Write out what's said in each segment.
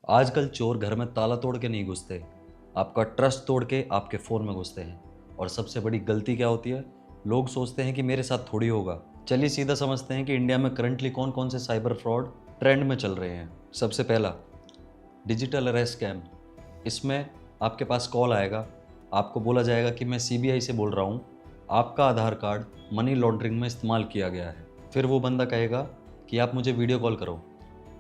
आजकल चोर घर में ताला तोड़ के नहीं घुसते, आपका ट्रस्ट तोड़ के आपके फ़ोन में घुसते हैं। और सबसे बड़ी गलती क्या होती है? लोग सोचते हैं कि मेरे साथ थोड़ी होगा। चलिए सीधा समझते हैं कि इंडिया में करंटली कौन कौन से साइबर फ्रॉड ट्रेंड में चल रहे हैं। सबसे पहला, डिजिटल अरेस्ट स्कैम। इसमें आपके पास कॉल आएगा, आपको बोला जाएगा कि मैं सीबीआई से बोल रहा हूँ, आपका आधार कार्ड मनी लॉन्ड्रिंग में इस्तेमाल किया गया है। फिर वो बंदा कहेगा कि आप मुझे वीडियो कॉल करो।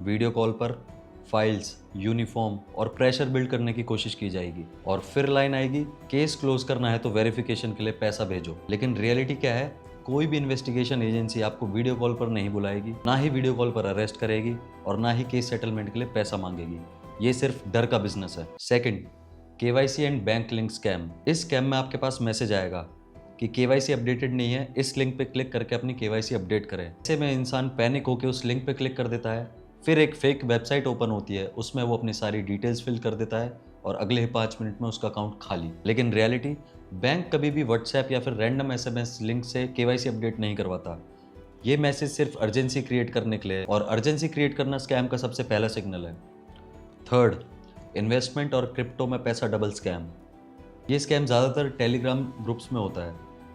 वीडियो कॉल पर फाइल्स, यूनिफॉर्म और प्रेशर बिल्ड करने की कोशिश की जाएगी और फिर लाइन आएगी, केस क्लोज करना है तो वेरिफिकेशन के लिए पैसा भेजो। लेकिन रियलिटी क्या है? कोई भी इन्वेस्टिगेशन एजेंसी आपको वीडियो कॉल पर नहीं बुलाएगी, ना ही वीडियो कॉल पर अरेस्ट करेगी और ना ही केस सेटलमेंट के लिए पैसा मांगेगी। ये सिर्फ डर का बिजनेस है। Second, KYC and bank link scam. इस स्कैम में आपके पास मैसेज आएगा कि केवाईसी अपडेटेड नहीं है, इस लिंक पे क्लिक करके अपनी केवाईसी अपडेट करें। ऐसे में इंसान पैनिक होकर उस लिंक पे क्लिक कर देता है। फिर एक फेक वेबसाइट ओपन होती है, उसमें वो अपनी सारी डिटेल्स फिल कर देता है और अगले ही 5 मिनट में उसका अकाउंट खाली। लेकिन रियलिटी, बैंक कभी भी व्हाट्सएप या फिर रैंडम एसएमएस लिंक से केवाईसी अपडेट नहीं करवाता। ये मैसेज सिर्फ अर्जेंसी क्रिएट करने के लिए है और अर्जेंसी क्रिएट करना स्कैम का सबसे पहला सिग्नल है। थर्ड, इन्वेस्टमेंट और क्रिप्टो में पैसा डबल स्कैम। ये स्कैम ज़्यादातर टेलीग्राम ग्रुप्स में होता है।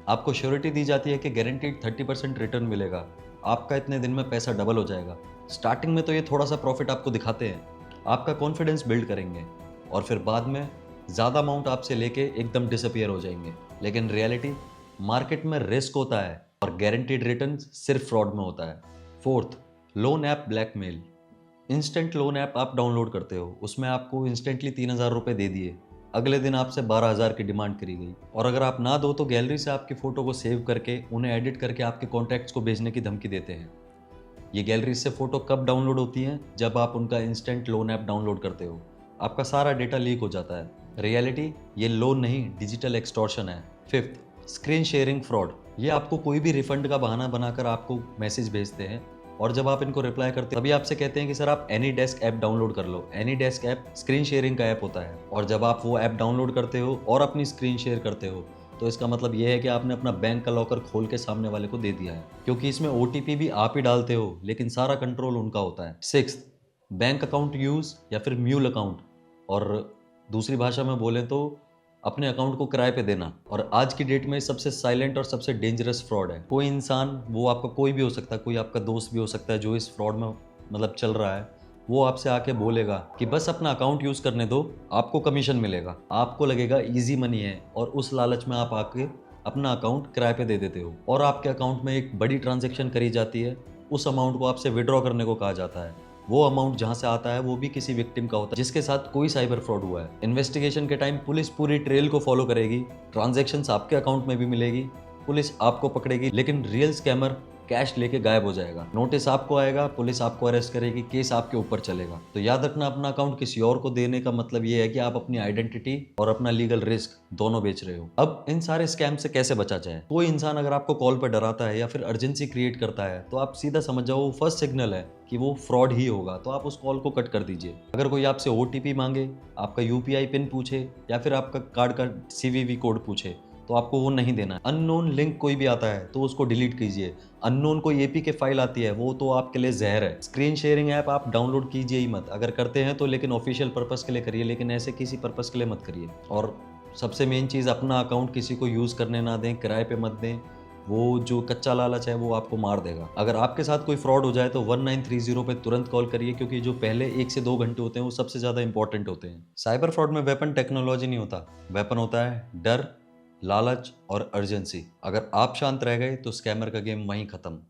आपको श्योरिटी दी जाती है कि गारंटीड 30% रिटर्न मिलेगा, आपका इतने दिन में पैसा डबल हो जाएगा। स्टार्टिंग में तो ये थोड़ा सा प्रॉफिट आपको दिखाते हैं, आपका कॉन्फिडेंस बिल्ड करेंगे और फिर बाद में ज़्यादा अमाउंट आपसे लेके एकदम डिसअपियर हो जाएंगे। लेकिन रियलिटी, मार्केट में रिस्क होता है और गारंटीड रिटर्न सिर्फ फ्रॉड में होता है। Fourth, loan app blackmail. Instant loan app आप डाउनलोड करते हो, उसमें आपको इंस्टेंटली 3,000 रुपये दे दिए, अगले दिन आपसे 12,000 की डिमांड करी गई और अगर आप ना दो तो गैलरी से आपकी फ़ोटो को सेव करके उन्हें एडिट करके आपके कॉन्टैक्ट्स को भेजने की धमकी देते हैं। ये गैलरी से फ़ोटो कब डाउनलोड होती हैं? जब आप उनका इंस्टेंट लोन ऐप डाउनलोड करते हो, आपका सारा डेटा लीक हो जाता है। रियलिटी, ये लोन नहीं, डिजिटल एक्सटॉर्शन है। Fifth, screen sharing fraud. ये आपको कोई भी रिफंड का बहाना बनाकर आपको मैसेज भेजते हैं और जब आप इनको रिप्लाई करते हो तभी आपसे कहते हैं कि सर आप एनी डेस्क ऐप डाउनलोड कर लो। AnyDesk app screen sharing का ऐप होता है और जब आप वो ऐप डाउनलोड करते हो और अपनी स्क्रीन शेयर करते हो तो इसका मतलब ये है कि आपने अपना बैंक का लॉकर खोल के सामने वाले को दे दिया है, क्योंकि इसमें ओटीपी भी आप ही डालते हो लेकिन सारा कंट्रोल उनका होता है। सिक्स्थ, बैंक अकाउंट यूज या फिर म्यूल अकाउंट, और दूसरी भाषा में बोले तो अपने अकाउंट को किराए पे देना। और आज की डेट में सबसे साइलेंट और सबसे डेंजरस फ्रॉड है। कोई इंसान, वो आपका कोई भी हो सकता है, कोई आपका दोस्त भी हो सकता है जो इस फ्रॉड में मतलब चल रहा है, वो आपसे आके बोलेगा कि बस अपना अकाउंट यूज़ करने दो, आपको कमीशन मिलेगा। आपको लगेगा इजी मनी है और उस लालच में आप आके अपना अकाउंट किराए पे दे देते हो और आपके अकाउंट में एक बड़ी ट्रांजैक्शन करी जाती है। उस अमाउंट को आपसे विड्रॉ करने को कहा जाता है। वो अमाउंट जहां से आता है वो भी किसी विक्टिम का होता है जिसके साथ कोई साइबर फ्रॉड हुआ है। इन्वेस्टिगेशन के टाइम पुलिस पूरी ट्रेल को फॉलो करेगी, ट्रांजैक्शंस आपके अकाउंट में भी मिलेगी, पुलिस आपको पकड़ेगी, लेकिन रियल स्कैमर कैश लेके गायब हो जाएगा। नोटिस आपको आएगा, पुलिस आपको अरेस्ट करेगी, केस आपके ऊपर चलेगा। तो याद रखना, अपना अकाउंट किसी और को देने का मतलब ये है कि आप अपनी आइडेंटिटी और अपना लीगल रिस्क दोनों बेच रहे हो। अब इन सारे स्कैम से कैसे बचा जाए? कोई इंसान अगर आपको कॉल पर डराता है या फिर अर्जेंसी क्रिएट करता है तो आप सीधा समझ जाओ वो फर्स्ट सिग्नल है कि वो फ्रॉड ही होगा, तो आप उस कॉल को कट कर दीजिए। अगर कोई आपसे ओटीपी मांगे, आपका यूपीआई पिन पूछे या फिर आपका कार्ड का सीवीवी कोड पूछे तो आपको वो नहीं देना है। अननोन लिंक कोई भी आता है तो उसको डिलीट कीजिए। अननोन कोई एपीके फाइल आती है वो तो आपके लिए जहर है। स्क्रीन शेयरिंग ऐप आप डाउनलोड कीजिए ही मत। अगर करते हैं तो लेकिन ऑफिशियल पर्पस के लिए करिए, लेकिन ऐसे किसी पर्पस के लिए मत करिए। और सबसे मेन चीज़, अपना अकाउंट किसी को यूज़ करने ना दें, किराए पे मत दें। वो जो कच्चा लालच है वो आपको मार देगा। अगर आपके साथ कोई फ्रॉड हो जाए तो 1930 पे तुरंत कॉल करिए, क्योंकि जो पहले 1 से 2 घंटे होते हैं वो सबसे ज़्यादा इंपॉर्टेंट होते हैं। साइबर फ्रॉड में वेपन टेक्नोलॉजी नहीं होता, वेपन होता है डर, लालच और अर्जेंसी। अगर आप शांत रह गए तो स्कैमर का गेम वहीं खत्म।